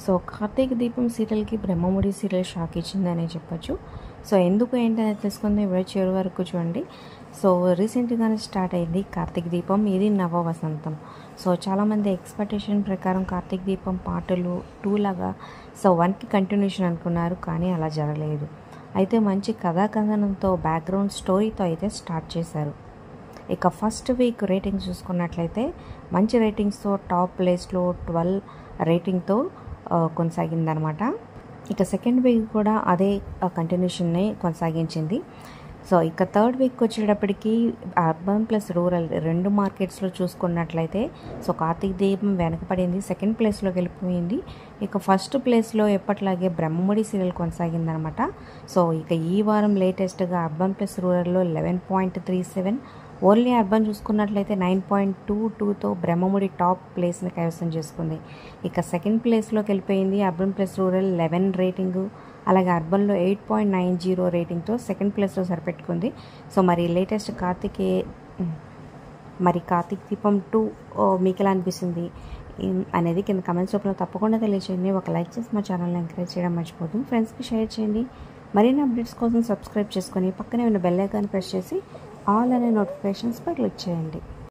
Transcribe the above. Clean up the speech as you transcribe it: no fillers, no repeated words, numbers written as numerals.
So 'Karthika దీపం' సీరియల్‌కి 'Brahmamudi' serial shock ఇచ్చిందనే చెప్పొచ్చు. So ఎందుకు ఏంటనేది తెలుసుకుందాం. వీడియో చివరి వరకు చూడండి. సో రీసెంట్‌గానే స్టార్ట్ అయింది 'కార్తీక దీపం'. ఇది నవ వసంతం. సో చాలామంది ఎక్స్‌పెక్టేషన్ ప్రకారం 'కార్తీక దీపం' పార్టులు 2 లాగా సో 1కి కంటిన్యూషన్ అనుకున్నారు. కానీ అలా జరగలేదు. అయితే మంచి కథాకథనంతో బ్యాక్‌గ్రౌండ్ స్టోరీతో అయితే స్టార్ట్ చేశారు. ఇక ఫస్ట్ వీక్ రేటింగ్స్ చూసుకున్నట్లయితే మంచి రేటింగ్స్తో టాప్ ప్లేస్లో 12 రేటింగ్తో కొనసాగిందనమాట. ఇక సెకండ్ వీక్ కూడా అదే కంటిన్యూషన్ని కొనసాగించింది. సో ఇక థర్డ్ వీక్ వచ్చేటప్పటికి అర్బన్ ప్లస్ రూరల్ 2 మార్కెట్స్లో చూసుకున్నట్లయితే సో 'కార్తీక దీపం' వెనకపడింది, సెకండ్ ప్లేస్లోకి వెళ్ళిపోయింది. ఇక ఫస్ట్ ప్లేస్లో ఎప్పట్లాగే బ్రహ్మముడి సీరియల్ కొనసాగిందనమాట. సో ఇక ఈ వారం లేటెస్ట్గా అర్బన్ ప్లస్ రూరల్లో 11.37, ఓన్లీ అర్బన్ చూసుకున్నట్లయితే 9.22తో బ్రహ్మముడి టాప్ ప్లేస్ని కైవసం చేసుకుంది. ఇక సెకండ్ ప్లేస్లోకి వెళ్ళిపోయింది అర్బన్ ప్లస్ రూరల్ 11 రేటింగు, అలాగే అర్బన్లో 8.90 రేటింగ్తో సెకండ్ ప్లేస్లో సరిపెట్టుకుంది. సో మరి లేటెస్ట్ కార్తీక్ దీపం 2 మీకు ఎలా అనిపిస్తుంది అనేది కింద కమెంట్స్ రూపంలో తప్పకుండా తెలియజేయండి. ఒక లైక్ చేసి మా ఛానల్ని ఎంకరేజ్ చేయడం మర్చిపోతుంది. ఫ్రెండ్స్కి షేర్ చేయండి. మరిన్ని అప్డేట్స్ కోసం సబ్స్క్రైబ్ చేసుకొని పక్కనే ఉన్న బెల్ ఐకాన్ ప్రెస్ చేసి ఆల్ అనే నోటిఫికేషన్స్పై క్లిక్ చేయండి.